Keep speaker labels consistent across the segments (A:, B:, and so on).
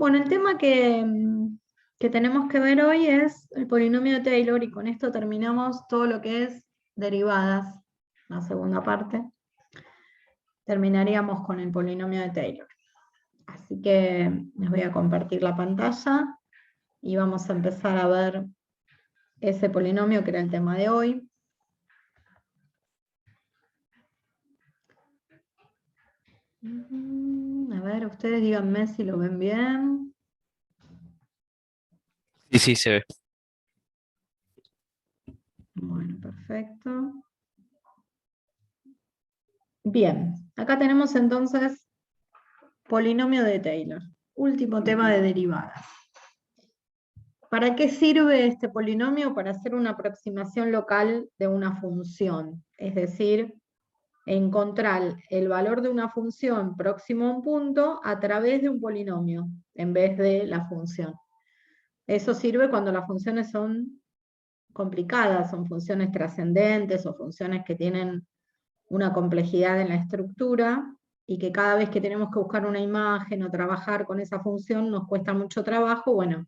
A: Bueno, el tema que tenemos que ver hoy es el polinomio de Taylor, y con esto terminamos todo lo que es derivadas, la segunda parte. Terminaríamos con el polinomio de Taylor. Así que les voy a compartir la pantalla y vamos a empezar a ver ese polinomio que era el tema de hoy. A ver, ustedes díganme si lo ven bien.
B: Sí, sí, se ve.
A: Bueno, perfecto. Bien, acá tenemos entonces polinomio de Taylor, último tema de derivadas. ¿Para qué sirve este polinomio? Para hacer una aproximación local de una función, es decir, encontrar el valor de una función próximo a un punto a través de un polinomio, en vez de la función. Eso sirve cuando las funciones son complicadas, son funciones trascendentes o funciones que tienen una complejidad en la estructura y que cada vez que tenemos que buscar una imagen o trabajar con esa función nos cuesta mucho trabajo. Bueno,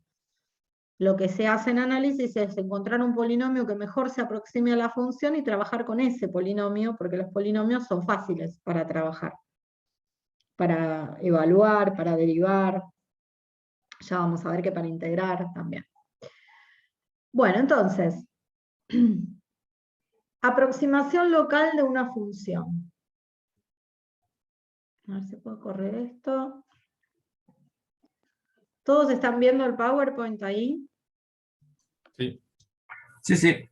A: lo que se hace en análisis es encontrar un polinomio que mejor se aproxime a la función y trabajar con ese polinomio, porque los polinomios son fáciles para trabajar, para evaluar, para derivar. Ya vamos a ver que para integrar también. Bueno, entonces, aproximación local de una función. A ver si puedo correr esto. ¿Todos están viendo el PowerPoint ahí?
B: Sí.
C: Sí, sí.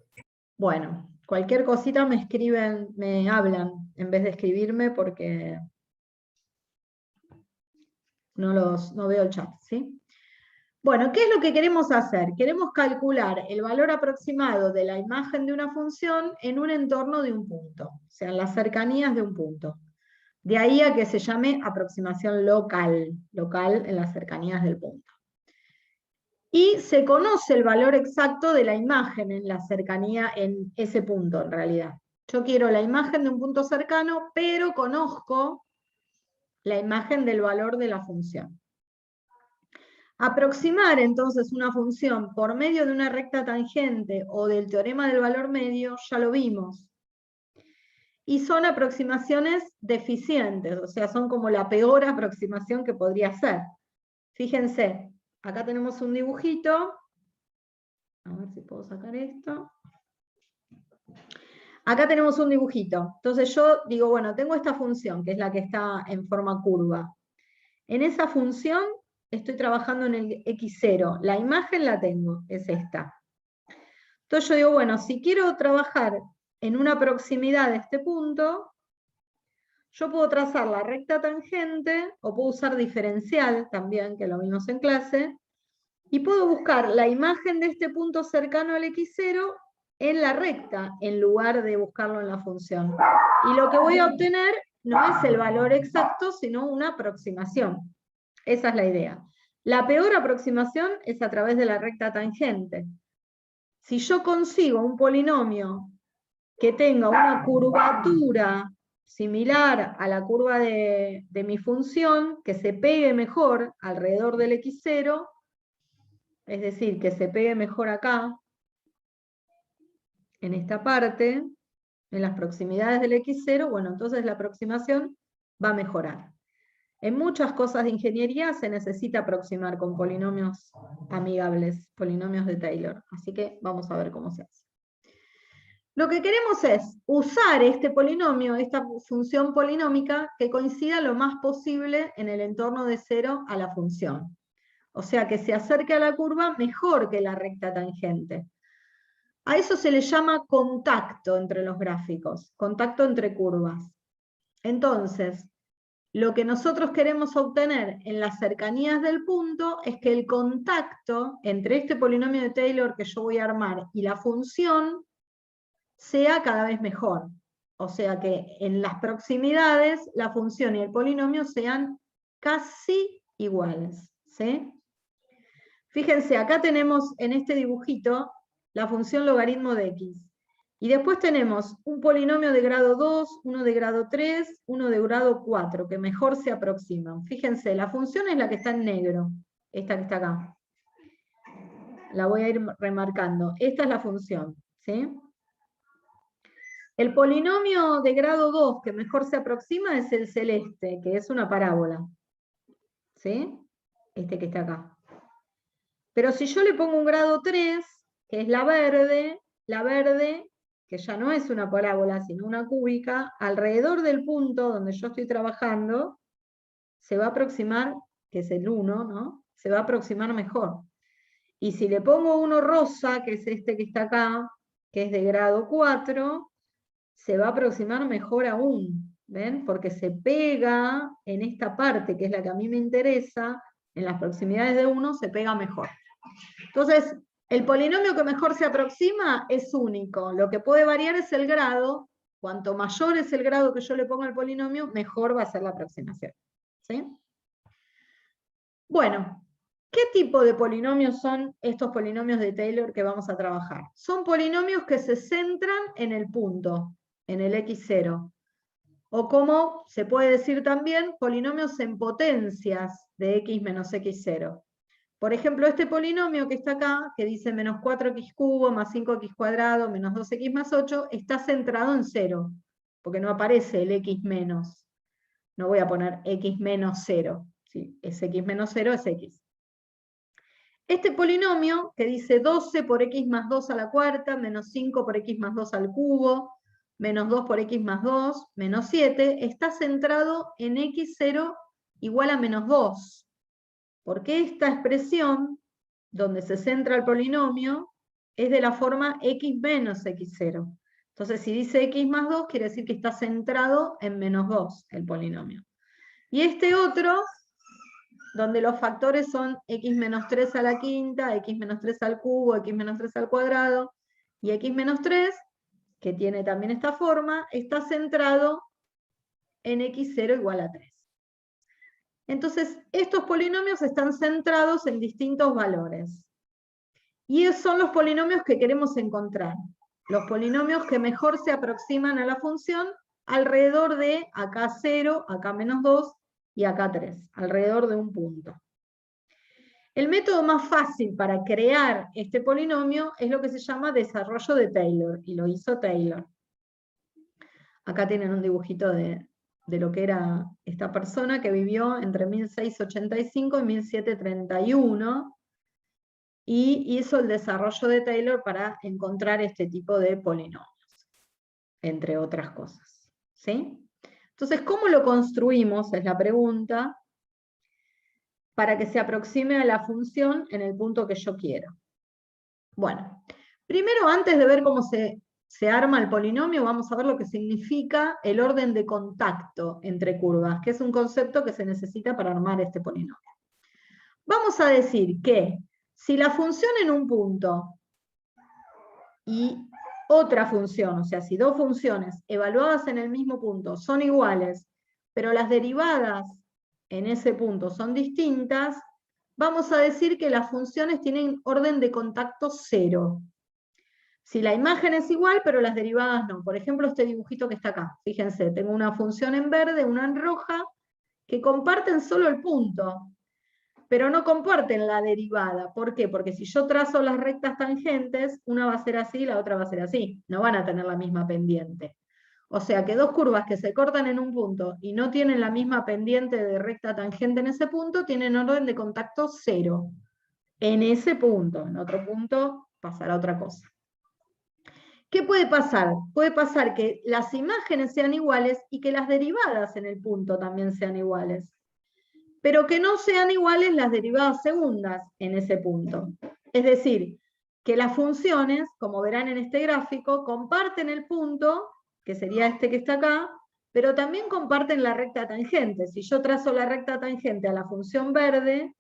A: Bueno, cualquier cosita me escriben, me hablan, en vez de escribirme, porque no veo el chat, ¿sí? Bueno, ¿qué es lo que queremos hacer? Queremos calcular el valor aproximado de la imagen de una función en un entorno de un punto, o sea, en las cercanías de un punto. De ahí a que se llame aproximación local, local en las cercanías del punto. Y se conoce el valor exacto de la imagen en la cercanía, en ese punto en realidad. Yo quiero la imagen de un punto cercano, pero conozco la imagen del valor de la función. Aproximar entonces una función por medio de una recta tangente o del teorema del valor medio, ya lo vimos. Y son aproximaciones deficientes, o sea, son como la peor aproximación que podría ser. Fíjense, acá tenemos un dibujito. A ver si puedo sacar esto. Acá tenemos un dibujito. Entonces yo digo, bueno, tengo esta función, que es la que está en forma curva. En esa función estoy trabajando en el x0. La imagen la tengo, es esta. Entonces yo digo, bueno, si quiero trabajar en una proximidad de este punto, yo puedo trazar la recta tangente, o puedo usar diferencial también, que lo vimos en clase, y puedo buscar la imagen de este punto cercano al x0 en la recta, en lugar de buscarlo en la función. Y lo que voy a obtener no es el valor exacto, sino una aproximación. Esa es la idea. La peor aproximación es a través de la recta tangente. Si yo consigo un polinomio que tenga una curvatura similar a la curva de mi función, que se pegue mejor alrededor del x0, es decir, que se pegue mejor acá, en esta parte, en las proximidades del x0, bueno, entonces la aproximación va a mejorar. En muchas cosas de ingeniería se necesita aproximar con polinomios amigables, polinomios de Taylor, así que vamos a ver cómo se hace. Lo que queremos es usar este polinomio, esta función polinómica, que coincida lo más posible en el entorno de 0 a la función. O sea, que se acerque a la curva mejor que la recta tangente. A eso se le llama contacto entre los gráficos, contacto entre curvas. Entonces, lo que nosotros queremos obtener en las cercanías del punto es que el contacto entre este polinomio de Taylor que yo voy a armar y la función sea cada vez mejor. O sea que en las proximidades la función y el polinomio sean casi iguales, ¿sí? Fíjense, acá tenemos en este dibujito la función logaritmo de x. Y después tenemos un polinomio de grado 2, uno de grado 3, uno de grado 4, que mejor se aproximan. Fíjense, la función es la que está en negro. esta que está acá. La voy a ir remarcando. Esta es la función, ¿sí? El polinomio de grado 2 que mejor se aproxima es el celeste, que es una parábola. ¿Sí? Este que está acá. Pero si yo le pongo un grado 3, que es la verde, que ya no es una parábola, sino una cúbica, alrededor del punto donde yo estoy trabajando, se va a aproximar, que es el 1, ¿no? Se va a aproximar mejor. Y si le pongo uno rosa, que es este que está acá, que es de grado 4, se va a aproximar mejor aún, ¿ven? Porque se pega en esta parte, que es la que a mí me interesa, en las proximidades de 1 se pega mejor. Entonces, el polinomio que mejor se aproxima es único. Lo que puede variar es el grado. Cuanto mayor es el grado que yo le pongo al polinomio, mejor va a ser la aproximación. ¿Sí? Bueno, ¿qué tipo de polinomios son estos polinomios de Taylor que vamos a trabajar? Son polinomios que se centran en el punto, en el x0. O como se puede decir también, polinomios en potencias de x menos x0. Por ejemplo, este polinomio que está acá, que dice menos 4x cubo más 5x cuadrado menos 2x más 8, está centrado en 0, porque no aparece el x menos. No voy a poner x menos 0. ¿Sí? Es x menos 0, es x. Este polinomio, que dice 12 por x más 2 a la cuarta, menos 5 por x más 2 al cubo, menos 2 por x más 2, menos 7, está centrado en x0 igual a menos 2. Porque esta expresión, donde se centra el polinomio, es de la forma x menos x0. Entonces, si dice x más 2, quiere decir que está centrado en menos 2, el polinomio. Y este otro, donde los factores son x menos 3 a la quinta, x menos 3 al cubo, x menos 3 al cuadrado, y x menos 3, que tiene también esta forma, está centrado en x0 igual a 3. Entonces, estos polinomios están centrados en distintos valores. Y esos son los polinomios que queremos encontrar. Los polinomios que mejor se aproximan a la función alrededor de acá 0, acá menos 2 y acá 3, alrededor de un punto. El método más fácil para crear este polinomio es lo que se llama desarrollo de Taylor, y lo hizo Taylor. Acá tienen un dibujito de lo que era esta persona que vivió entre 1685 y 1731, y hizo el desarrollo de Taylor para encontrar este tipo de polinomios, entre otras cosas. ¿Sí? Entonces, ¿cómo lo construimos? Es la pregunta, para que se aproxime a la función en el punto que yo quiero. Bueno, primero, antes de ver cómo se arma el polinomio, vamos a ver lo que significa el orden de contacto entre curvas, que es un concepto que se necesita para armar este polinomio. Vamos a decir que si la función en un punto y otra función, o sea, si dos funciones evaluadas en el mismo punto son iguales, pero las derivadas en ese punto son distintas, vamos a decir que las funciones tienen orden de contacto 0. Si la imagen es igual, pero las derivadas no. Por ejemplo, este dibujito que está acá. Fíjense, tengo una función en verde, una en roja, que comparten solo el punto, pero no comparten la derivada. ¿Por qué? Porque si yo trazo las rectas tangentes, una va a ser así y la otra va a ser así. No van a tener la misma pendiente. O sea que dos curvas que se cortan en un punto y no tienen la misma pendiente de recta tangente en ese punto, tienen orden de contacto 0. En ese punto. En otro punto pasará otra cosa. ¿Qué puede pasar? Puede pasar que las imágenes sean iguales y que las derivadas en el punto también sean iguales, pero que no sean iguales las derivadas segundas en ese punto. Es decir, que las funciones, como verán en este gráfico, comparten el punto, que sería este que está acá, pero también comparten la recta tangente. Si yo trazo la recta tangente a la función verde,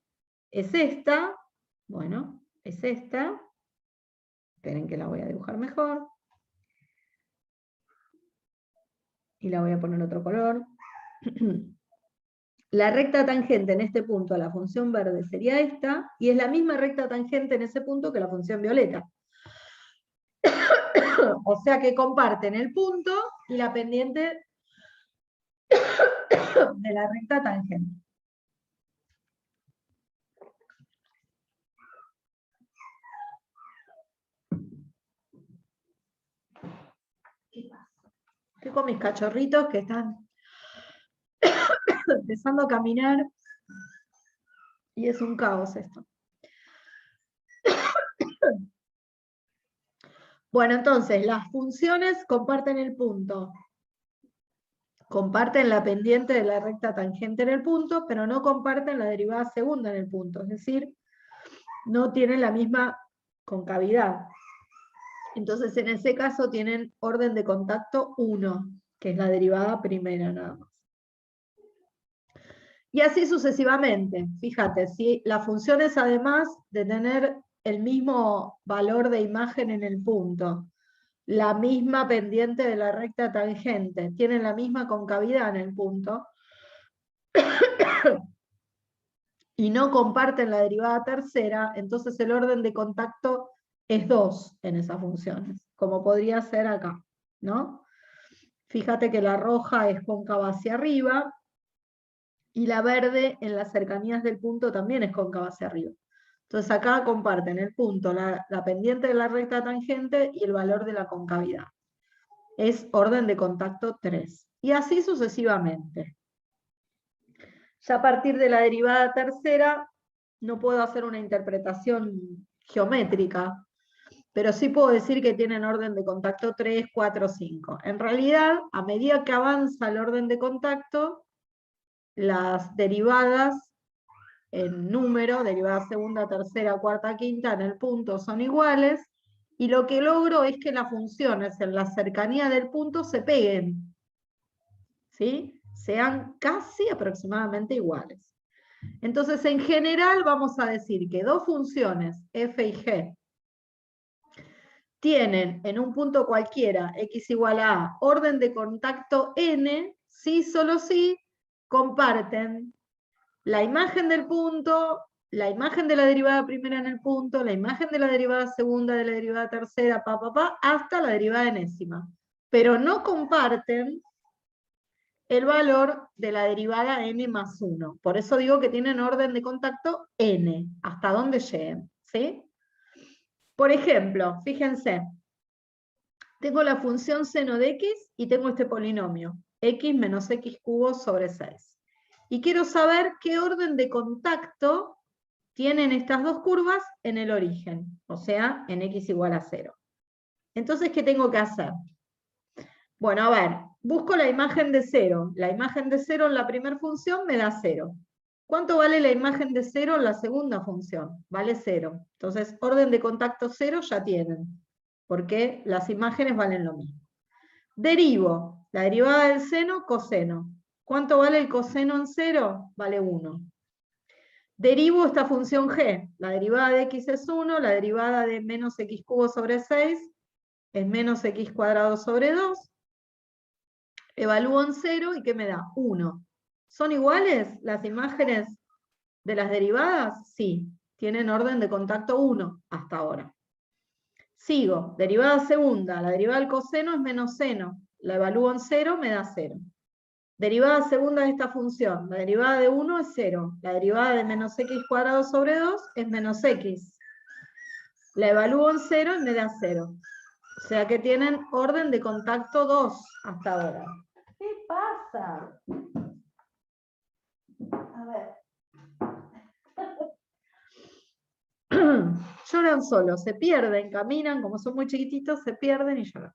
A: es esta, bueno, es esta. Esperen que la voy a dibujar mejor. Y la voy a poner otro color. La recta tangente en este punto a la función verde sería esta, y es la misma recta tangente en ese punto que la función violeta. O sea que comparten el punto y la pendiente de la recta tangente. Estoy con mis cachorritos que están empezando a caminar y es un caos esto. Bueno, entonces, las funciones comparten el punto. Comparten la pendiente de la recta tangente en el punto, pero no comparten la derivada segunda en el punto. Es decir, no tienen la misma concavidad. Entonces, en ese caso tienen orden de contacto 1, que es la derivada primera nada más. Y así sucesivamente. Fíjate, si la función es además de tener el mismo valor de imagen en el punto, la misma pendiente de la recta tangente, tienen la misma concavidad en el punto, y no comparten la derivada tercera, entonces el orden de contacto es 2 en esas funciones, como podría ser acá, ¿no? Fíjate que la roja es cóncava hacia arriba, y la verde en las cercanías del punto también es cóncava hacia arriba. Entonces acá comparten el punto, la pendiente de la recta tangente y el valor de la concavidad. Es orden de contacto 3. Y así sucesivamente. Ya a partir de la derivada tercera no puedo hacer una interpretación geométrica, pero sí puedo decir que tienen orden de contacto 3, 4, 5. En realidad, a medida que avanza el orden de contacto, las derivadas en número, derivada segunda, tercera, cuarta, quinta, en el punto son iguales, y lo que logro es que las funciones en la cercanía del punto se peguen, ¿sí? Sean casi aproximadamente iguales. Entonces, en general vamos a decir que dos funciones, f y g, tienen en un punto cualquiera, x igual a orden de contacto n, si solo si comparten la imagen del punto, la imagen de la derivada primera en el punto, la imagen de la derivada segunda, de la derivada tercera, hasta la derivada enésima. Pero no comparten el valor de la derivada n más 1. Por eso digo que tienen orden de contacto n, hasta donde lleguen, ¿sí? Por ejemplo, fíjense, tengo la función seno de x y tengo este polinomio, x menos x cubo sobre 6. Y quiero saber qué orden de contacto tienen estas dos curvas en el origen, o sea, en x igual a 0. Entonces, ¿qué tengo que hacer? Bueno, a ver, busco la imagen de 0. La imagen de 0 en la primera función me da 0. ¿Cuánto vale la imagen de 0 en la segunda función? Vale 0. Entonces, orden de contacto 0 ya tienen, porque las imágenes valen lo mismo. Derivo la derivada del seno, coseno. ¿Cuánto vale el coseno en 0? Vale 1. Derivo esta función g. La derivada de x es 1, la derivada de menos x cubo sobre 6 es menos x cuadrado sobre 2. Evalúo en 0 y ¿qué me da? 1. ¿Son iguales las imágenes de las derivadas? Sí, tienen orden de contacto 1 hasta ahora. Sigo, derivada segunda, la derivada del coseno es menos seno, la evalúo en 0, me da 0. Derivada segunda de esta función, la derivada de 1 es 0, la derivada de menos x cuadrado sobre 2 es menos x. La evalúo en 0 y me da 0. O sea que tienen orden de contacto 2 hasta ahora. ¿Qué pasa? A ver. Lloran solos, se pierden, caminan, como son muy chiquititos, se pierden y lloran.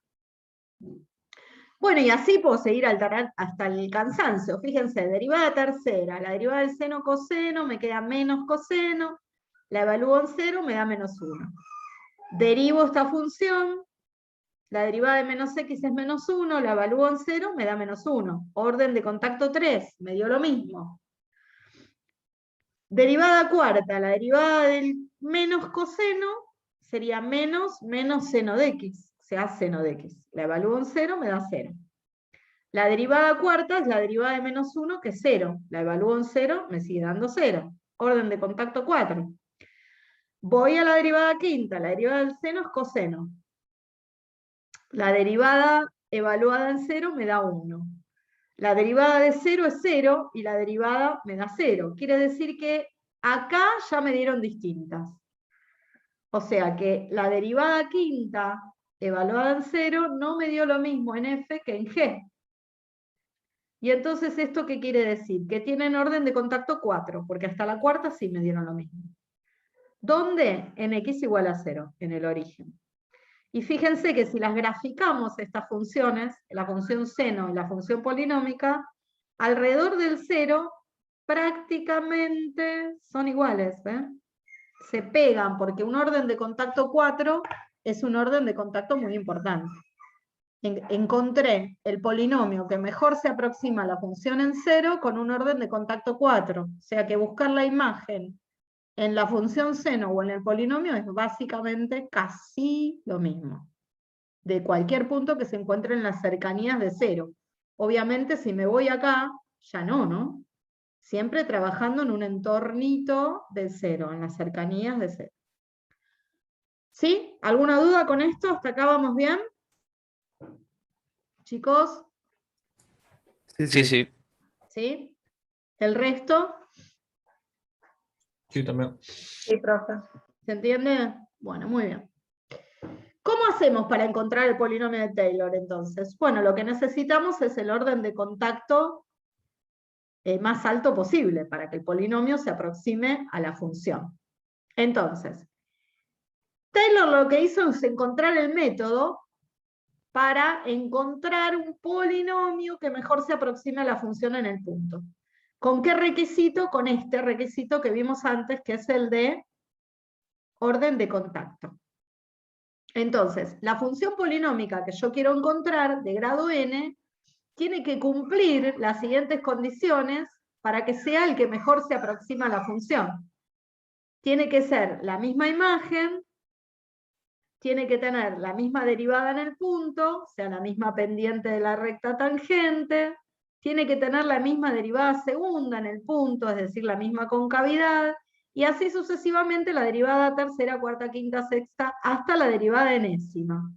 A: Bueno, y así puedo seguir hasta el cansancio. Fíjense, derivada tercera, la derivada del seno coseno, me queda menos coseno, la evalúo en 0, me da menos 1. Derivo esta función, la derivada de menos x es menos 1, la evalúo en 0, me da menos 1. Orden de contacto 3, me dio lo mismo. Derivada cuarta, la derivada del menos coseno sería menos seno de x, o sea, seno de x. La evalúo en 0, me da 0. La derivada cuarta es la derivada de menos 1, que es 0. La evalúo en 0, me sigue dando 0. Orden de contacto 4. Voy a la derivada quinta, la derivada del seno es coseno. La derivada evaluada en 0 me da 1. La derivada de 0 es 0 y la derivada me da 0. Quiere decir que acá ya me dieron distintas. O sea que la derivada quinta evaluada en 0 no me dio lo mismo en F que en G. Y entonces, ¿esto qué quiere decir? Que tienen orden de contacto 4, porque hasta la cuarta sí me dieron lo mismo. ¿Dónde? En X igual a 0, en el origen. Y fíjense que si las graficamos estas funciones, la función seno y la función polinómica, alrededor del 0 prácticamente son iguales, ¿eh? Se pegan, porque un orden de contacto 4 es un orden de contacto muy importante. Encontré el polinomio que mejor se aproxima a la función en 0 con un orden de contacto 4. O sea que buscar la imagen en la función seno o en el polinomio es básicamente casi lo mismo. De cualquier punto que se encuentre en las cercanías de 0. Obviamente si me voy acá, ya no. Siempre trabajando en un entornito de 0, en las cercanías de 0. ¿Sí? ¿Alguna duda con esto? ¿Hasta acá vamos bien? Chicos,
B: Sí, sí.
A: ¿sí? ¿El resto?
B: Sí, también.
C: Sí, profe.
A: ¿Se entiende? Bueno, muy bien. ¿Cómo hacemos para encontrar el polinomio de Taylor entonces? Bueno, lo que necesitamos es el orden de contacto más alto posible para que el polinomio se aproxime a la función. Entonces, Taylor lo que hizo es encontrar el método para encontrar un polinomio que mejor se aproxime a la función en el punto. ¿Con qué requisito? Con este requisito que vimos antes, que es el de orden de contacto. Entonces, la función polinómica que yo quiero encontrar, de grado n, tiene que cumplir las siguientes condiciones para que sea el que mejor se aproxima a la función. Tiene que ser la misma imagen, tiene que tener la misma derivada en el punto, o sea, la misma pendiente de la recta tangente, tiene que tener la misma derivada segunda en el punto, es decir, la misma concavidad, y así sucesivamente la derivada tercera, cuarta, quinta, sexta, hasta la derivada enésima.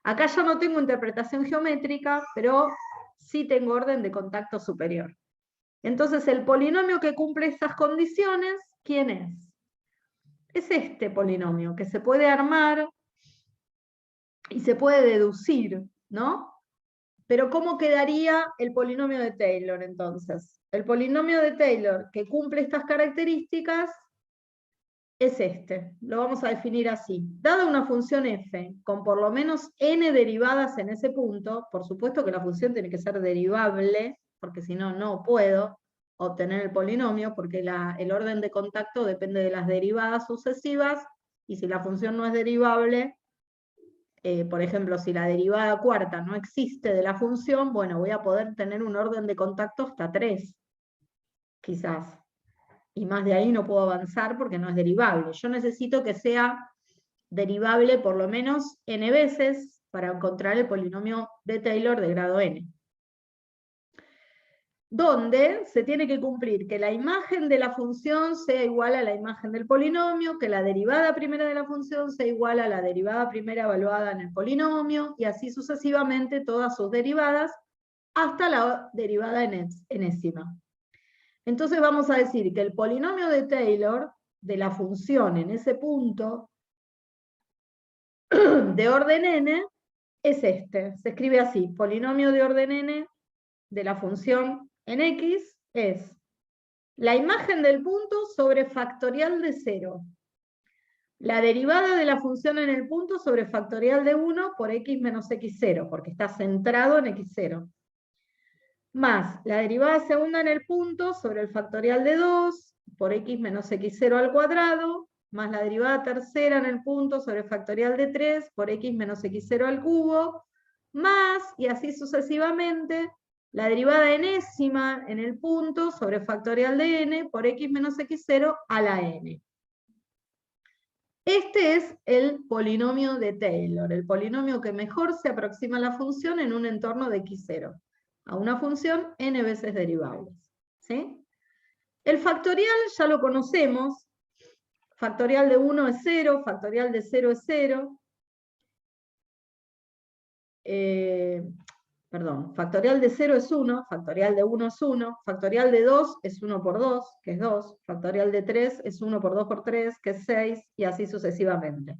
A: Acá ya no tengo interpretación geométrica, pero sí tengo orden de contacto superior. Entonces, el polinomio que cumple estas condiciones, ¿quién es? Es este polinomio, que se puede armar y se puede deducir, ¿no? Pero ¿cómo quedaría el polinomio de Taylor entonces? El polinomio de Taylor que cumple estas características es este, lo vamos a definir así. Dada una función f con por lo menos n derivadas en ese punto, por supuesto que la función tiene que ser derivable, porque si no, no puedo obtener el polinomio, porque el orden de contacto depende de las derivadas sucesivas, y si la función no es derivable, por ejemplo, si la derivada cuarta no existe de la función, bueno, voy a poder tener un orden de contacto hasta 3, quizás. Y más de ahí no puedo avanzar porque no es derivable. Yo necesito que sea derivable por lo menos n veces para encontrar el polinomio de Taylor de grado n. Donde se tiene que cumplir que la imagen de la función sea igual a la imagen del polinomio, que la derivada primera de la función sea igual a la derivada primera evaluada en el polinomio, y así sucesivamente todas sus derivadas, hasta la derivada enésima. Entonces vamos a decir que el polinomio de Taylor, de la función en ese punto, de orden n, es este. Se escribe así: polinomio de orden n de la función en x es la imagen del punto sobre factorial de 0. La derivada de la función en el punto sobre factorial de 1 por x menos x0, porque está centrado en x0. Más la derivada segunda en el punto sobre el factorial de 2 por x menos x0 al cuadrado, más la derivada tercera en el punto sobre el factorial de 3 por x menos x0 al cubo, más, y así sucesivamente, la derivada enésima en el punto sobre factorial de n por x menos x0 a la n. Este es el polinomio de Taylor, el polinomio que mejor se aproxima a la función en un entorno de x0, a una función n veces derivables. ¿Sí? El factorial ya lo conocemos, factorial de 1 es 0, factorial de 0 es 0, factorial de 0 es 1, factorial de 1 es 1, factorial de 2 es 1 por 2, que es 2, factorial de 3 es 1 por 2 por 3, que es 6, y así sucesivamente.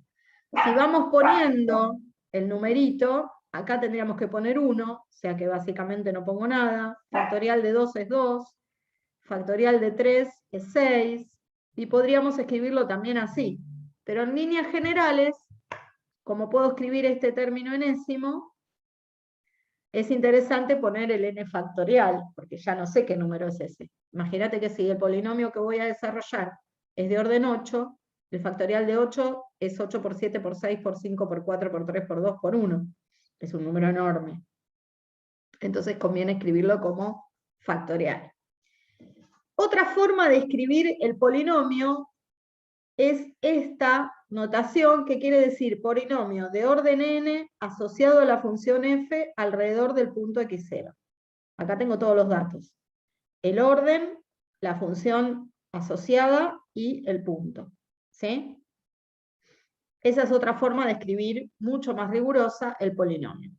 A: Si vamos poniendo el numerito, acá tendríamos que poner 1, o sea que básicamente no pongo nada. Factorial de 2 es 2, factorial de 3 es 6, y podríamos escribirlo también así. Pero en líneas generales, como puedo escribir este término enésimo, es interesante poner el n factorial, porque ya no sé qué número es ese. Imagínate que si el polinomio que voy a desarrollar es de orden 8, el factorial de 8 es 8 por 7 por 6 por 5 por 4 por 3 por 2 por 1. Es un número enorme. Entonces conviene escribirlo como factorial. Otra forma de escribir el polinomio es esta notación, que quiere decir polinomio de orden n asociado a la función f alrededor del punto x0. Acá tengo todos los datos. El orden, la función asociada y el punto. ¿Sí? Esa es otra forma de escribir mucho más rigurosa el polinomio.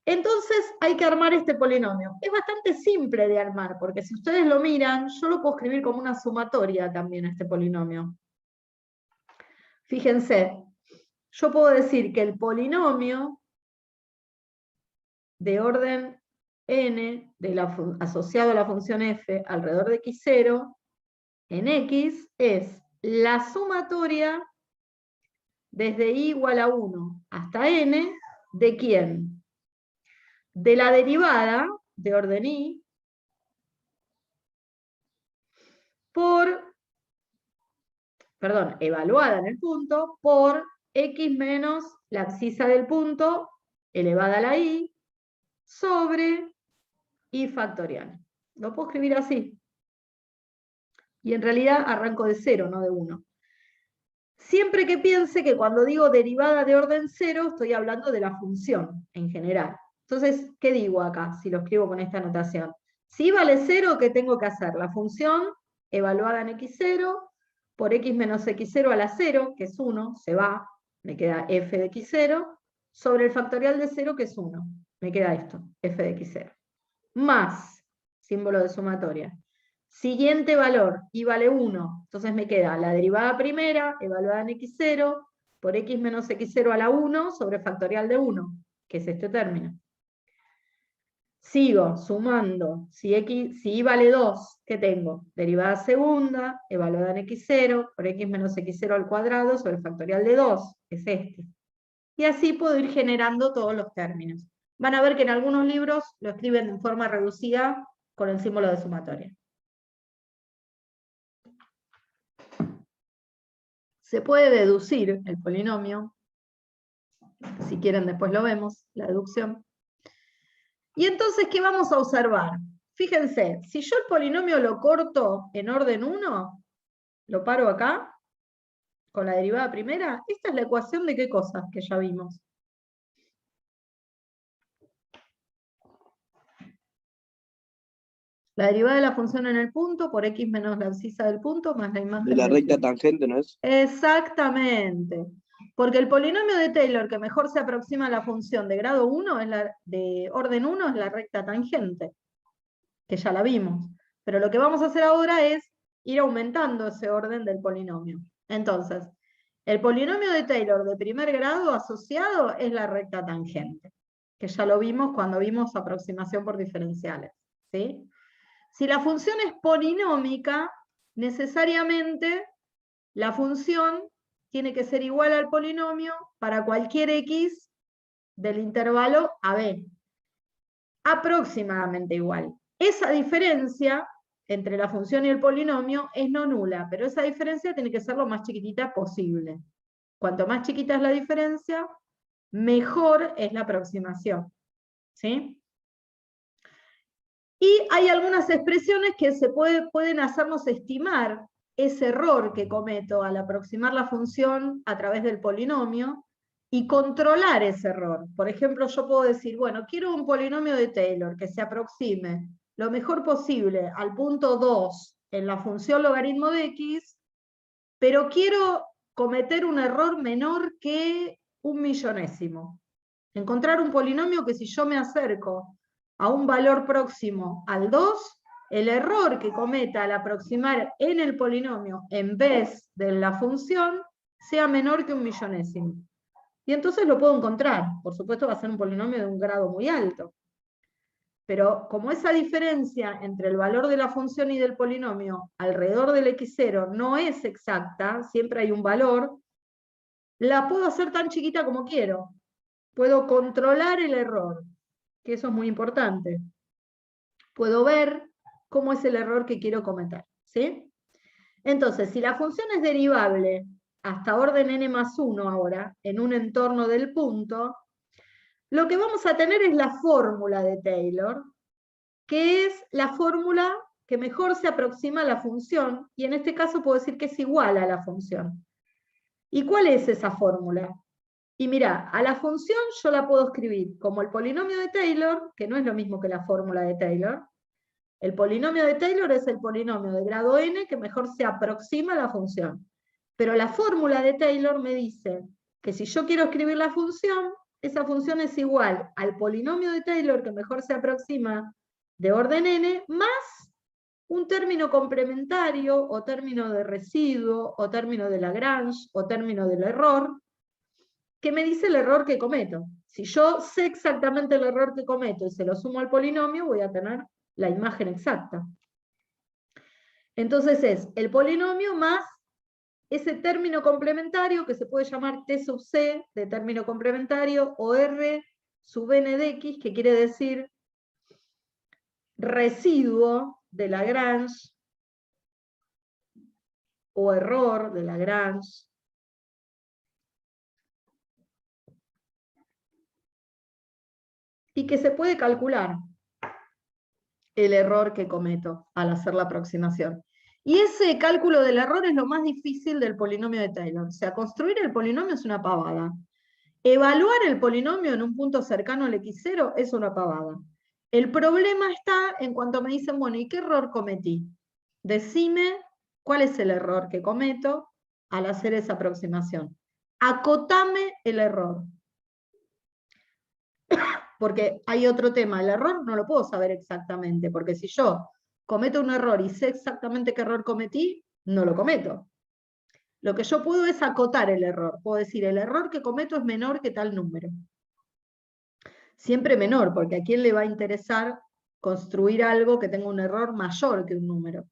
A: Entonces hay que armar este polinomio. Es bastante simple de armar, porque si ustedes lo miran, yo lo puedo escribir como una sumatoria también, este polinomio. Fíjense, yo puedo decir que el polinomio de orden n asociado a la función f alrededor de x0 en x es la sumatoria desde i igual a 1 hasta n, ¿de quién? De la derivada de orden i evaluada en el punto, por x menos la abscisa del punto elevada a la i sobre i factorial. Lo puedo escribir así. Y en realidad arranco de 0, no de 1. Siempre que piense que cuando digo derivada de orden 0, estoy hablando de la función en general. Entonces, ¿qué digo acá si lo escribo con esta notación? Si i vale 0, ¿qué tengo que hacer? La función evaluada en x0 por x menos x0 a la 0, que es 1, se va, me queda f de x0, sobre el factorial de 0, que es 1. Me queda esto, f de x0. Más, símbolo de sumatoria. Siguiente valor, i vale 1. Entonces me queda la derivada primera, evaluada en x0, por x menos x0 a la 1, sobre factorial de 1, que es este término. Sigo sumando, si i vale 2, ¿qué tengo? Derivada segunda, evaluada en x0, por x menos x0 al cuadrado, sobre el factorial de 2, que es este. Y así puedo ir generando todos los términos. Van a ver que en algunos libros lo escriben en forma reducida con el símbolo de sumatoria. Se puede deducir el polinomio, si quieren después lo vemos, la deducción. Y entonces, ¿qué vamos a observar? Fíjense, si yo el polinomio lo corto en orden 1, lo paro acá, con la derivada primera, esta es la ecuación de qué cosas que ya vimos. La derivada de la función en el punto por x menos la abscisa del punto más la imagen
C: de la recta tangente, ¿no es?
A: Exactamente. Porque el polinomio de Taylor que mejor se aproxima a la función de grado 1, de orden 1, es la recta tangente, que ya la vimos. Pero lo que vamos a hacer ahora es ir aumentando ese orden del polinomio. Entonces, el polinomio de Taylor de primer grado asociado es la recta tangente, que ya lo vimos cuando vimos aproximación por diferenciales. ¿Sí? Si la función es polinómica, necesariamente la función tiene que ser igual al polinomio para cualquier x del intervalo AB. Aproximadamente igual. Esa diferencia entre la función y el polinomio es no nula, pero esa diferencia tiene que ser lo más chiquitita posible. Cuanto más chiquita es la diferencia, mejor es la aproximación. ¿Sí? Y hay algunas expresiones que pueden hacernos estimar ese error que cometo al aproximar la función a través del polinomio y controlar ese error. Por ejemplo, yo puedo decir, bueno, quiero un polinomio de Taylor que se aproxime lo mejor posible al punto 2 en la función logaritmo de x, pero quiero cometer un error menor que 1/1000.000. Encontrar un polinomio que si yo me acerco a un valor próximo al 2, el error que cometa al aproximar en el polinomio en vez de la función sea menor que 1/1000.000. Y entonces lo puedo encontrar. Por supuesto va a ser un polinomio de un grado muy alto. Pero como esa diferencia entre el valor de la función y del polinomio alrededor del x0 no es exacta, siempre hay un valor, la puedo hacer tan chiquita como quiero. Puedo controlar el error, que eso es muy importante. Puedo ver cómo es el error que quiero cometer, ¿sí? Entonces, si la función es derivable hasta orden n+1 ahora, en un entorno del punto, lo que vamos a tener es la fórmula de Taylor, que es la fórmula que mejor se aproxima a la función, y en este caso puedo decir que es igual a la función. ¿Y cuál es esa fórmula? Y mirá, a la función yo la puedo escribir como el polinomio de Taylor, que no es lo mismo que la fórmula de Taylor. El polinomio de Taylor es el polinomio de grado n que mejor se aproxima a la función. Pero la fórmula de Taylor me dice que si yo quiero escribir la función, esa función es igual al polinomio de Taylor que mejor se aproxima de orden n, más un término complementario, o término de residuo, o término de Lagrange, o término del error, que me dice el error que cometo. Si yo sé exactamente el error que cometo y se lo sumo al polinomio, voy a tener la imagen exacta. Entonces es el polinomio más ese término complementario que se puede llamar T sub C de término complementario, o R sub n de x, que quiere decir residuo de Lagrange, o error de Lagrange, y que se puede calcular el error que cometo al hacer la aproximación. Y ese cálculo del error es lo más difícil del polinomio de Taylor. O sea, construir el polinomio es una pavada. Evaluar el polinomio en un punto cercano al x0 es una pavada. El problema está en cuanto me dicen, bueno, ¿y qué error cometí? Decime cuál es el error que cometo al hacer esa aproximación. Acotame el error. Porque hay otro tema, el error no lo puedo saber exactamente, porque si yo cometo un error y sé exactamente qué error cometí, no lo cometo. Lo que yo puedo es acotar el error. Puedo decir, el error que cometo es menor que tal número. Siempre menor, porque a quién le va a interesar construir algo que tenga un error mayor que un número.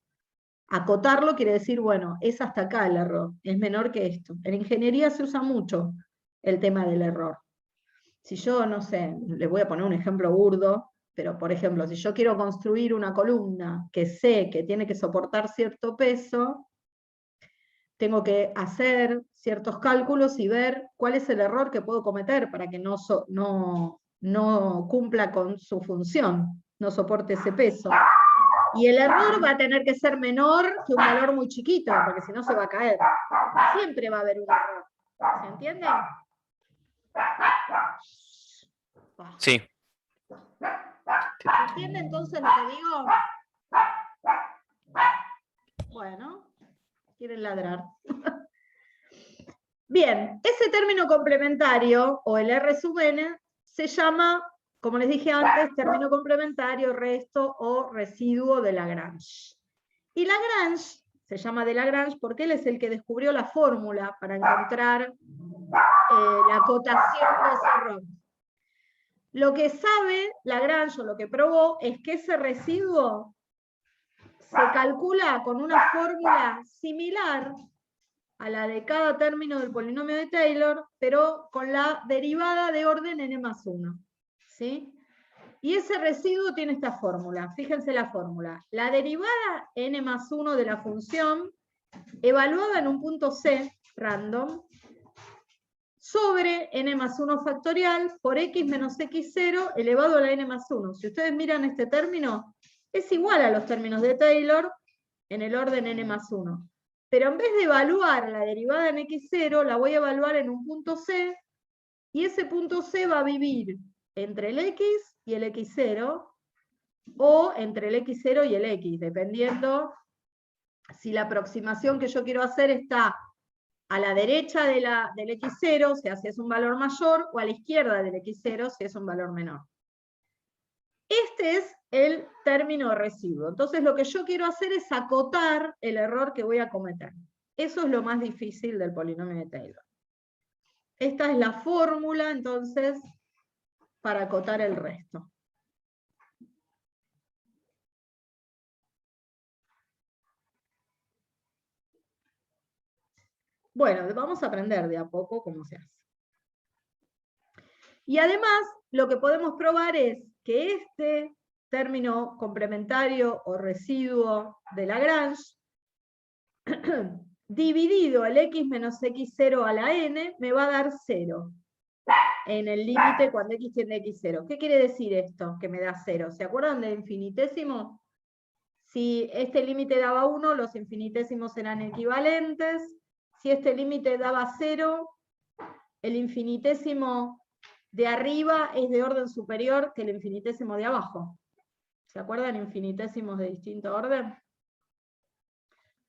A: Acotarlo quiere decir, bueno, es hasta acá el error, es menor que esto. En ingeniería se usa mucho el tema del error. Si yo, no sé, les voy a poner un ejemplo burdo, pero por ejemplo, si yo quiero construir una columna que sé que tiene que soportar cierto peso, tengo que hacer ciertos cálculos y ver cuál es el error que puedo cometer para que no cumpla con su función, no soporte ese peso. Y el error va a tener que ser menor que un valor muy chiquito, porque si no se va a caer. Siempre va a haber un error. ¿Se entiende?
B: Sí.
A: ¿Se entiende entonces lo que digo? Bueno, quieren ladrar. Bien, ese término complementario, o el R sub n, se llama, como les dije antes, término complementario, resto o residuo de Lagrange. Y Lagrange se llama de Lagrange porque él es el que descubrió la fórmula para encontrar la acotación de ese error. Lo que sabe Lagrange, o lo que probó, es que ese residuo se calcula con una fórmula similar a la de cada término del polinomio de Taylor, pero con la derivada de orden n+1. ¿Sí? Y ese residuo tiene esta fórmula. Fíjense la fórmula. La derivada n+1 de la función, evaluada en un punto C, random, sobre n+1 factorial por x menos x0 elevado a la n+1. Si ustedes miran este término, es igual a los términos de Taylor en el orden n+1. Pero en vez de evaluar la derivada en x0, la voy a evaluar en un punto C, y ese punto C va a vivir entre el x y el x0, o entre el x0 y el x, dependiendo si la aproximación que yo quiero hacer está a la derecha del x0, o sea, si es un valor mayor, o a la izquierda del x0, si es un valor menor. Este es el término residuo. Entonces lo que yo quiero hacer es acotar el error que voy a cometer. Eso es lo más difícil del polinomio de Taylor. esta es la fórmula, entonces, para acotar el resto. Bueno, vamos a aprender de a poco cómo se hace. Y además, lo que podemos probar es que este término complementario o residuo de Lagrange, dividido el x menos x0 a la n, me va a dar 0 en el límite cuando x tiende a x0. ¿Qué quiere decir esto? Que me da 0. ¿Se acuerdan de infinitésimo? Si este límite daba 1, los infinitésimos eran equivalentes. Si este límite daba 0, el infinitésimo de arriba es de orden superior que el infinitésimo de abajo. ¿Se acuerdan infinitésimos de distinto orden?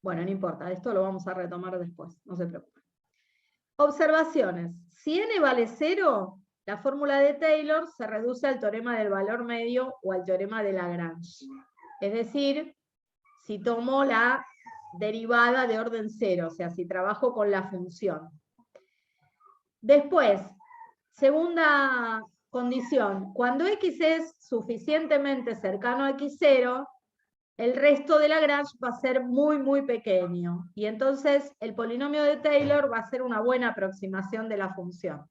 A: Bueno, no importa, esto lo vamos a retomar después, no se preocupen. Observaciones. Si n vale 0, la fórmula de Taylor se reduce al teorema del valor medio o al teorema de Lagrange. Es decir, si tomo la derivada de orden 0, o sea, si trabajo con la función. Después, segunda condición, cuando x es suficientemente cercano a x0, el resto de Lagrange va a ser muy, muy pequeño. Y entonces el polinomio de Taylor va a ser una buena aproximación de la función.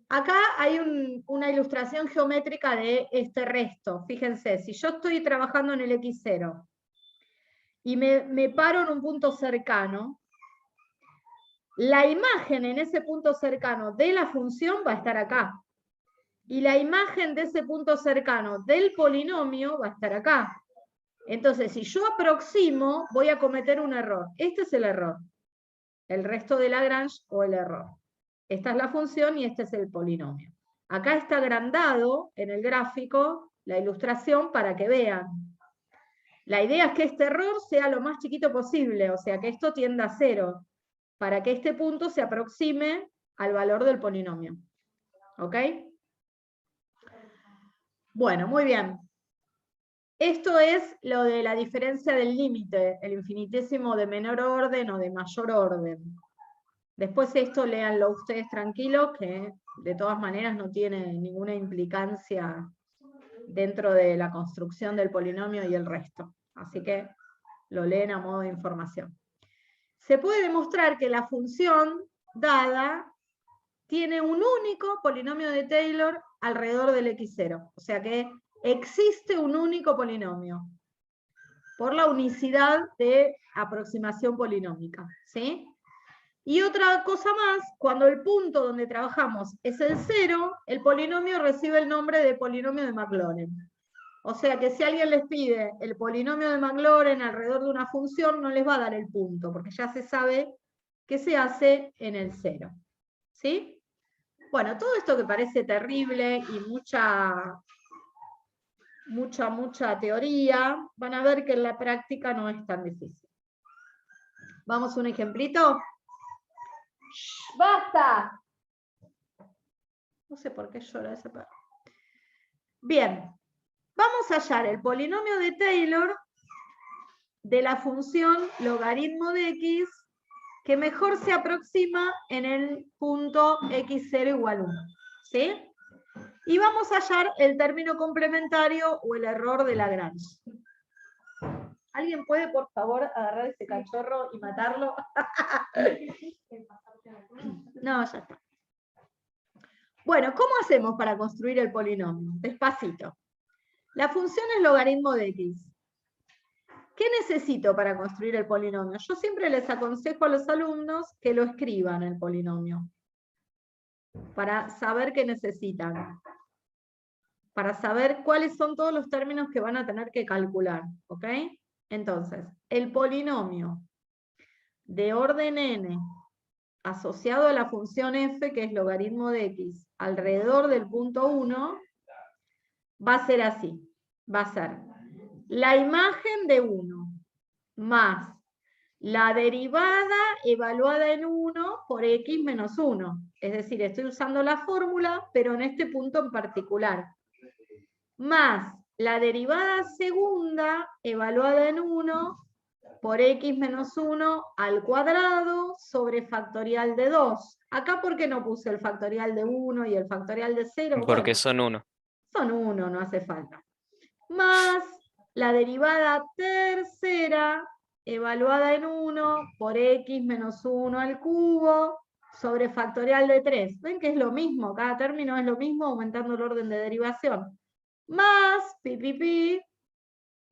A: Acá hay una ilustración geométrica de este resto. Fíjense, si yo estoy trabajando en el x0 y me paro en un punto cercano, la imagen en ese punto cercano de la función va a estar acá. Y la imagen de ese punto cercano del polinomio va a estar acá. Entonces, si yo aproximo, voy a cometer un error. Este es el error. El resto de Lagrange o el error. Esta es la función y este es el polinomio. Acá está agrandado en el gráfico la ilustración para que vean. La idea es que este error sea lo más chiquito posible, o sea, que esto tienda a 0, para que este punto se aproxime al valor del polinomio. ¿Ok? Bueno, muy bien. Esto es lo de la diferencia del límite, el infinitésimo de menor orden o de mayor orden. Después esto léanlo ustedes tranquilos, que de todas maneras no tiene ninguna implicancia dentro de la construcción del polinomio y el resto. Así que lo leen a modo de información. Se puede demostrar que la función dada tiene un único polinomio de Taylor alrededor del x0. O sea que existe un único polinomio por la unicidad de aproximación polinómica. ¿Sí? Y otra cosa más, cuando el punto donde trabajamos es el 0, el polinomio recibe el nombre de polinomio de Maclaurin. O sea que si alguien les pide el polinomio de Maclaurin alrededor de una función, no les va a dar el punto, porque ya se sabe que se hace en el 0. ¿Sí? Bueno, todo esto que parece terrible y mucha teoría, van a ver que en la práctica no es tan difícil. ¿Vamos a un ejemplito? ¡Basta! No sé por qué llora ese perro. Bien, vamos a hallar el polinomio de Taylor de la función logaritmo de x que mejor se aproxima en el punto x0 igual 1. ¿Sí? Y vamos a hallar el término complementario o el error de Lagrange. ¿Alguien puede, por favor, agarrar ese cachorro y matarlo? No, ya está. Bueno, ¿cómo hacemos para construir el polinomio? Despacito. La función es logaritmo de x. ¿Qué necesito para construir el polinomio? Yo siempre les aconsejo a los alumnos que lo escriban el polinomio, para saber qué necesitan, para saber cuáles son todos los términos que van a tener que calcular, ¿ok? Entonces, el polinomio de orden n asociado a la función f, que es logaritmo de x, alrededor del punto 1, va a ser así. Va a ser la imagen de 1 más la derivada evaluada en 1 por x menos 1. Es decir, estoy usando la fórmula, pero en este punto en particular. Más la derivada segunda evaluada en 1 por x menos 1 al cuadrado sobre factorial de 2. Acá, ¿por qué no puse el factorial de 1 y el factorial de 0?
B: Porque
A: Bueno,
B: son 1.
A: son 1, no hace falta. Más la derivada tercera, evaluada en 1, por x menos 1 al cubo, sobre factorial de 3. ¿Ven que es lo mismo? Cada término es lo mismo, aumentando el orden de derivación. Más, pi,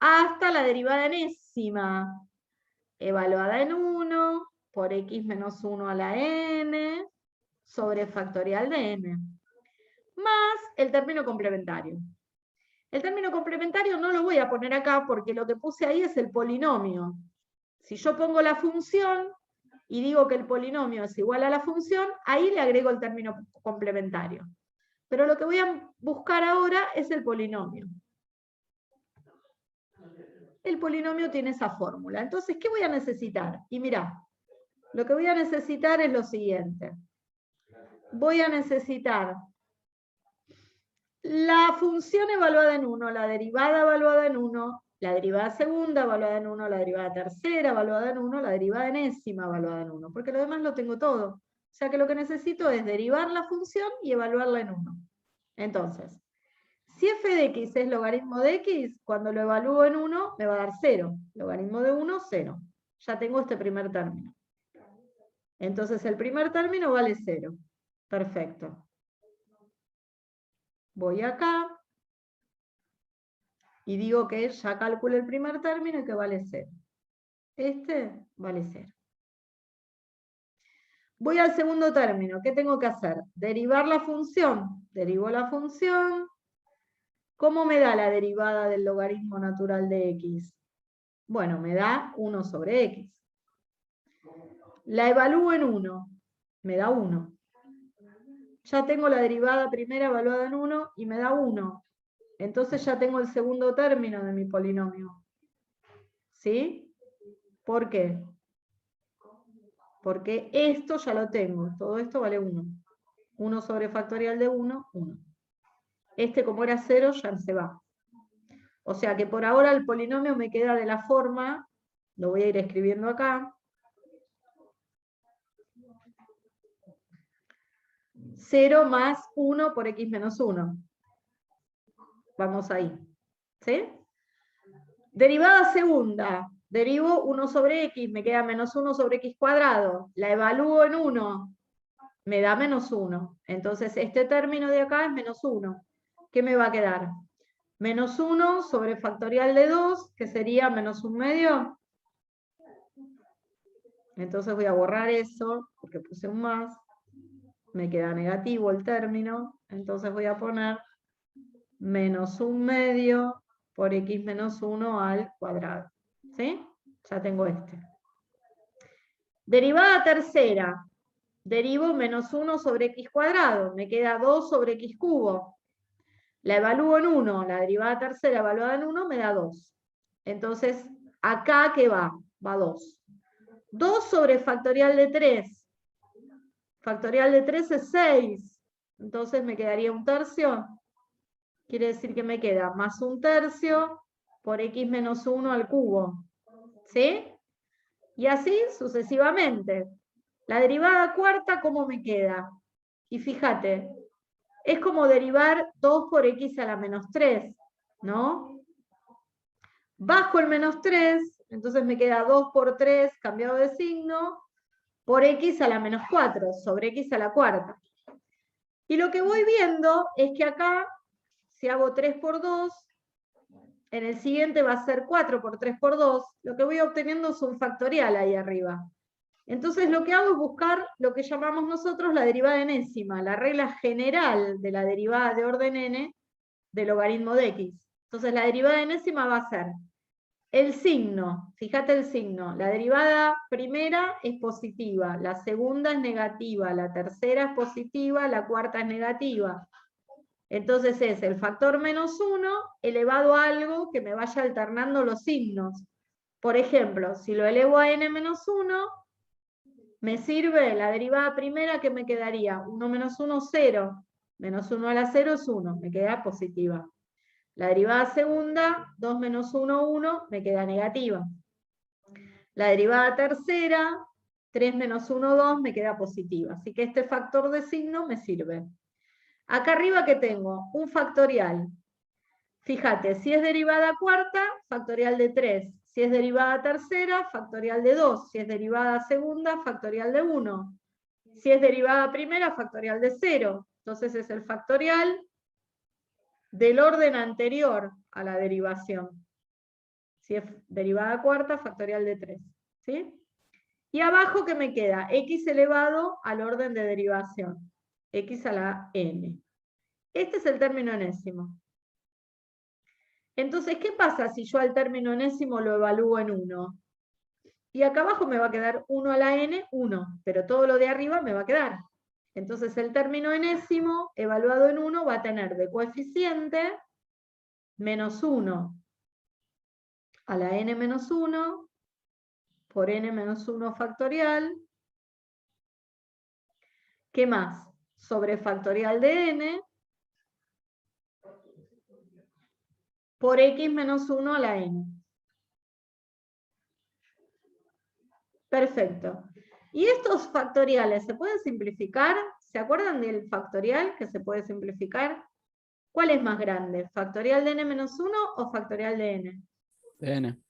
A: hasta la derivada enésima, evaluada en 1, por x menos 1 a la n, sobre factorial de n. Más el término complementario. El término complementario no lo voy a poner acá porque lo que puse ahí es el polinomio. Si yo pongo la función y digo que el polinomio es igual a la función, ahí le agrego el término complementario. Pero lo que voy a buscar ahora es el polinomio. El polinomio tiene esa fórmula. Entonces, ¿qué voy a necesitar? Y mirá, lo que voy a necesitar es lo siguiente. Voy a necesitar la función evaluada en 1, la derivada evaluada en 1, la derivada segunda evaluada en 1, la derivada tercera evaluada en 1, la derivada enésima evaluada en 1, porque lo demás lo tengo todo. O sea que lo que necesito es derivar la función y evaluarla en 1. Entonces, si f de x es logaritmo de x, cuando lo evalúo en 1 me va a dar 0. Logaritmo de 1, 0. Ya tengo este primer término. Entonces el primer término vale 0. Perfecto. Voy acá y digo que ya calculo el primer término y que vale 0. Este vale 0. Voy al segundo término. ¿Qué tengo que hacer? Derivar la función. Derivo la función. ¿Cómo me da la derivada del logaritmo natural de x? Bueno, me da 1 sobre x. La evalúo en 1. Me da 1. Ya tengo la derivada primera evaluada en 1 y me da 1. Entonces ya tengo el segundo término de mi polinomio. ¿Sí? ¿Por qué? Porque esto ya lo tengo. Todo esto vale 1. 1 sobre factorial de 1, 1. Este, como era 0, ya se va. O sea que por ahora el polinomio me queda de la forma, lo voy a ir escribiendo acá, 0 más 1 por x menos 1. Vamos ahí. ¿Sí? Derivada segunda. Derivo 1 sobre x, me queda menos 1 sobre x cuadrado. La evalúo en 1, me da menos 1. Entonces este término de acá es menos 1. ¿Qué me va a quedar? Menos 1 sobre factorial de 2, que sería menos 1 medio. Entonces voy a borrar eso, porque puse un más. Me queda negativo el término. Entonces voy a poner menos 1 medio por x menos 1 al cuadrado. ¿Sí? Ya tengo este. Derivada tercera. Derivo menos 1 sobre x cuadrado. Me queda 2 sobre x cubo. La evalúo en 1. La derivada tercera evaluada en 1 me da 2. Entonces, acá, ¿qué va? Va 2. 2 sobre factorial de 3. Factorial de 3 es 6. Entonces me quedaría 1/3. Quiere decir que me queda más 1/3 por x menos 1 al cubo. ¿Sí? Y así sucesivamente. La derivada cuarta, ¿cómo me queda? Y fíjate, es como derivar 2 por x a la menos 3, ¿no? Bajo el menos 3, entonces me queda 2 por 3 cambiado de signo, por x a la menos 4, sobre x a la cuarta. Y lo que voy viendo es que acá, si hago 3 por 2, en el siguiente va a ser 4 por 3 por 2, lo que voy obteniendo es un factorial ahí arriba. Entonces lo que hago es buscar lo que llamamos nosotros la derivada enésima, la regla general de la derivada de orden n del logaritmo de x. Entonces la derivada enésima va a ser el signo, fíjate el signo, la derivada primera es positiva, la segunda es negativa, la tercera es positiva, la cuarta es negativa. Entonces es el factor menos 1 elevado a algo que me vaya alternando los signos. Por ejemplo, si lo elevo a n menos 1, me sirve la derivada primera que me quedaría 1 menos 1, 0. Menos 1 a la 0 es 1, me queda positiva. La derivada segunda, 2 menos 1, 1, me queda negativa. La derivada tercera, 3 menos 1, 2, me queda positiva. Así que este factor de signo me sirve. Acá arriba, ¿qué tengo? Un factorial. Fíjate, si es derivada cuarta, factorial de 3. Si es derivada tercera, factorial de 2. Si es derivada segunda, factorial de 1. Si es derivada primera, factorial de 0. Entonces es el factorial del orden anterior a la derivación. Si es derivada cuarta, factorial de 3. ¿Sí? Y abajo, ¿qué me queda? X elevado al orden de derivación. X a la n. Este es el término enésimo. Entonces, ¿qué pasa si yo al término enésimo lo evalúo en 1? Y acá abajo me va a quedar 1 a la n, 1, pero todo lo de arriba me va a quedar. Entonces el término enésimo evaluado en 1 va a tener de coeficiente menos 1 a la n menos 1 por n menos 1 factorial. ¿Qué más? Sobre factorial de n por x menos 1 a la n. Perfecto. ¿Y estos factoriales se pueden simplificar? ¿Se acuerdan del factorial que se puede simplificar? ¿Cuál es más grande? ¿Factorial de n menos 1 o factorial de n?
C: De n.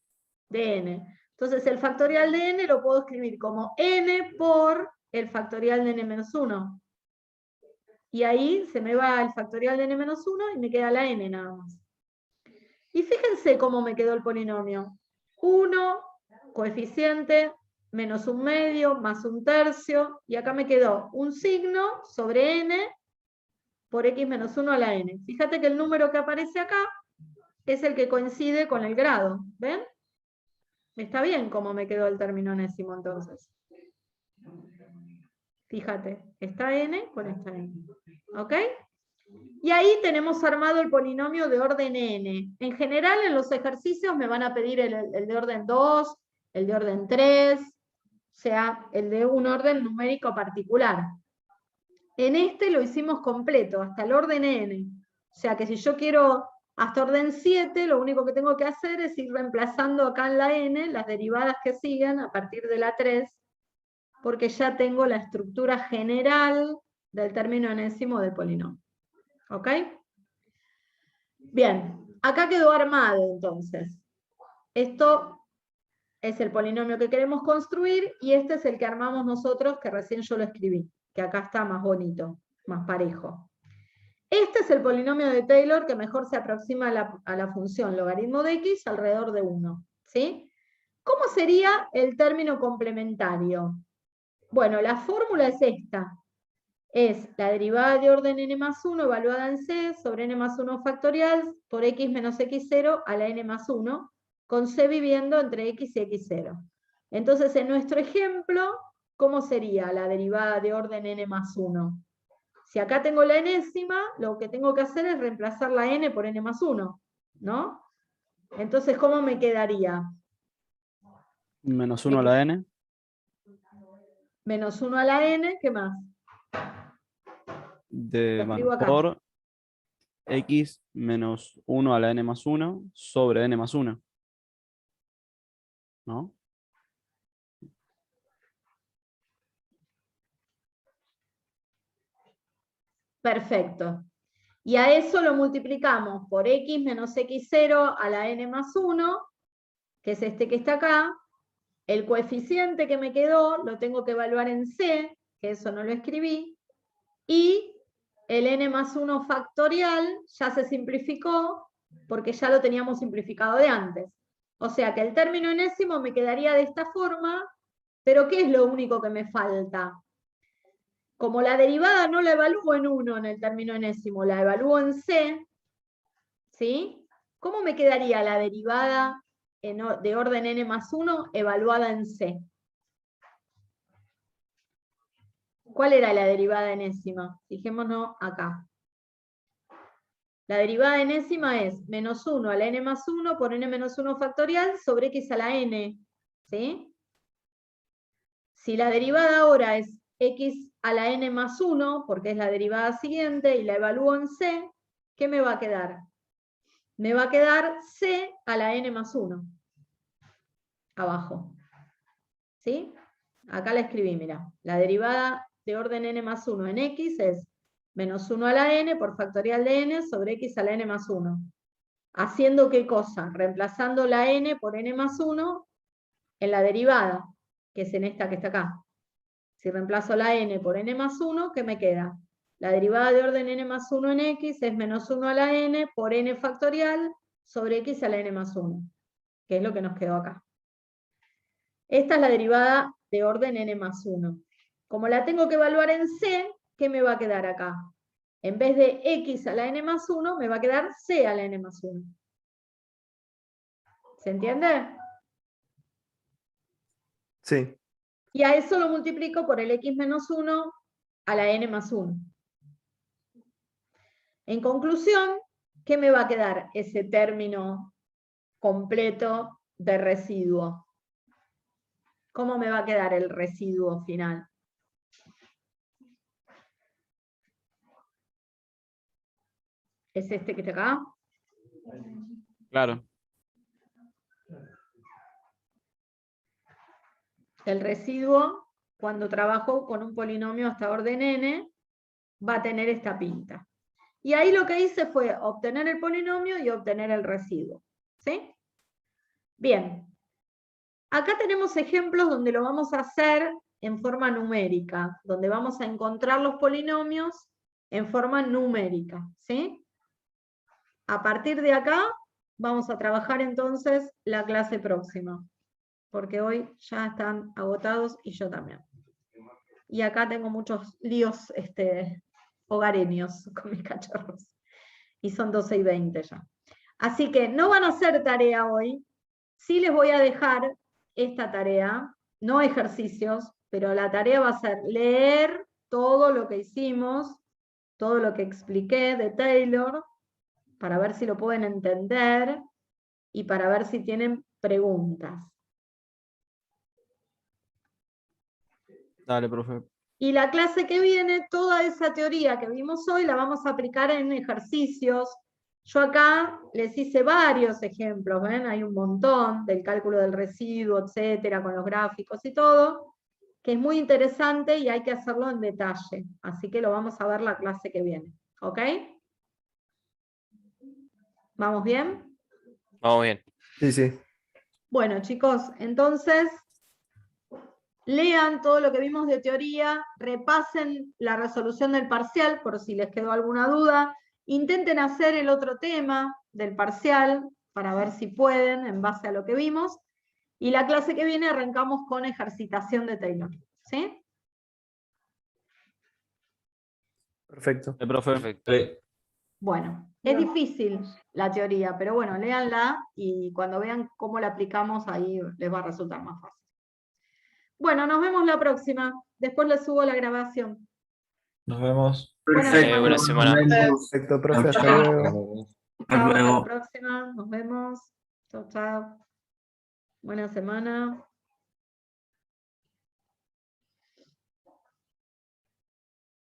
A: De n. Entonces el factorial de n lo puedo escribir como n por el factorial de n menos 1. Y ahí se me va el factorial de n menos 1 y me queda la n nada más. Y fíjense cómo me quedó el polinomio. 1, coeficiente, menos 1/2, más 1/3, y acá me quedó un signo sobre n por x menos 1 a la n. Fíjate que el número que aparece acá es el que coincide con el grado. ¿Ven? Está bien cómo me quedó el término enésimo entonces. Fíjate, esta n con esta n. ¿Ok? Y ahí tenemos armado el polinomio de orden n. En general en los ejercicios me van a pedir el de orden 2, el de orden 3, o sea, el de un orden numérico particular. En este lo hicimos completo, hasta el orden n. O sea que si yo quiero hasta orden 7, lo único que tengo que hacer es ir reemplazando acá en la n las derivadas que siguen a partir de la 3, porque ya tengo la estructura general del término enésimo del polinomio. ¿Ok? Bien, acá quedó armado entonces. Esto es el polinomio que queremos construir y este es el que armamos nosotros, que recién yo lo escribí, que acá está más bonito, más parejo. Este es el polinomio de Taylor que mejor se aproxima a la función logaritmo de x alrededor de 1. ¿Sí? ¿Cómo sería el término complementario? Bueno, la fórmula es esta. Es la derivada de orden n más 1 evaluada en c sobre n más 1 factorial por x menos x0 a la n más 1, con c viviendo entre x y x0. Entonces, en nuestro ejemplo, ¿cómo sería la derivada de orden n más 1? Si acá tengo la enésima, lo que tengo que hacer es reemplazar la n por n más 1, ¿no? Entonces, ¿cómo me quedaría?
C: Menos 1 a la n.
A: Menos 1 a la n, ¿qué más?
C: Bueno, por x menos 1 a la n más 1 sobre n más 1. ¿No?
A: Perfecto. Y a eso lo multiplicamos por x menos x0 a la n más 1, que es este que está acá. El coeficiente que me quedó lo tengo que evaluar en c, que eso no lo escribí. Y el n más 1 factorial ya se simplificó, porque ya lo teníamos simplificado de antes. O sea que el término enésimo me quedaría de esta forma, pero ¿qué es lo único que me falta? Como la derivada no la evalúo en 1 en el término enésimo, la evalúo en c, ¿sí? ¿Cómo me quedaría la derivada de orden n más 1 evaluada en c? ¿Cuál era la derivada enésima? Fijémonos acá. La derivada enésima es menos 1 a la n más 1 por n menos 1 factorial sobre x a la n. ¿Sí? Si la derivada ahora es x a la n más 1, porque es la derivada siguiente, y la evalúo en c, ¿qué me va a quedar? Me va a quedar c a la n más 1. Abajo. ¿Sí? Acá la escribí, mira. La derivada de orden n más 1 en x es menos 1 a la n por factorial de n sobre x a la n más 1. ¿Haciendo qué cosa? Reemplazando la n por n más 1 en la derivada, que es en esta que está acá. Si reemplazo la n por n más 1, ¿qué me queda? La derivada de orden n más 1 en x es menos 1 a la n por n factorial sobre x a la n más 1, que es lo que nos quedó acá. Esta es la derivada de orden n más 1. Como la tengo que evaluar en c, ¿qué me va a quedar acá? En vez de x a la n más 1, me va a quedar c a la n más 1. ¿Se entiende?
D: Sí.
A: Y a eso lo multiplico por el x menos 1 a la n más 1. En conclusión, ¿qué me va a quedar ese término completo de residuo? ¿Cómo me va a quedar el residuo final? ¿Es este que está acá?
C: Claro.
A: El residuo, cuando trabajo con un polinomio hasta orden n, va a tener esta pinta. Y ahí lo que hice fue obtener el polinomio y obtener el residuo. ¿Sí? Bien. Acá tenemos ejemplos donde lo vamos a hacer en forma numérica, donde vamos a encontrar los polinomios en forma numérica. ¿Sí? A partir de acá vamos a trabajar entonces la clase próxima, porque hoy ya están agotados y yo también. Y acá tengo muchos líos hogareños con mis cachorros. Y son 12:20 ya. Así que no van a hacer tarea hoy. Sí les voy a dejar esta tarea, no ejercicios, pero la tarea va a ser leer todo lo que hicimos, todo lo que expliqué de Taylor, para ver si lo pueden entender y para ver si tienen preguntas.
C: Dale, profe.
A: Y la clase que viene, toda esa teoría que vimos hoy la vamos a aplicar en ejercicios. Yo acá les hice varios ejemplos, ¿ven? Hay un montón del cálculo del residuo, etcétera, con los gráficos y todo, que es muy interesante y hay que hacerlo en detalle. Así que lo vamos a ver la clase que viene. ¿Ok? ¿Vamos bien?
B: Vamos bien.
D: Sí, sí.
A: Bueno, chicos, entonces lean todo lo que vimos de teoría, repasen la resolución del parcial por si les quedó alguna duda, intenten hacer el otro tema del parcial para ver si pueden en base a lo que vimos, y la clase que viene arrancamos con ejercitación de Taylor. ¿Sí?
D: Perfecto.
C: Profe.
B: Perfecto.
A: Bueno, es difícil la teoría, pero bueno, léanla y cuando vean cómo la aplicamos ahí les va a resultar más fácil. Bueno, nos vemos la próxima. Después les subo la grabación.
E: Nos vemos.
B: Buena semana.
D: Perfecto, profe. Hasta luego.
A: Chao, hasta la próxima. Nos vemos. Chao, chao. Buena semana.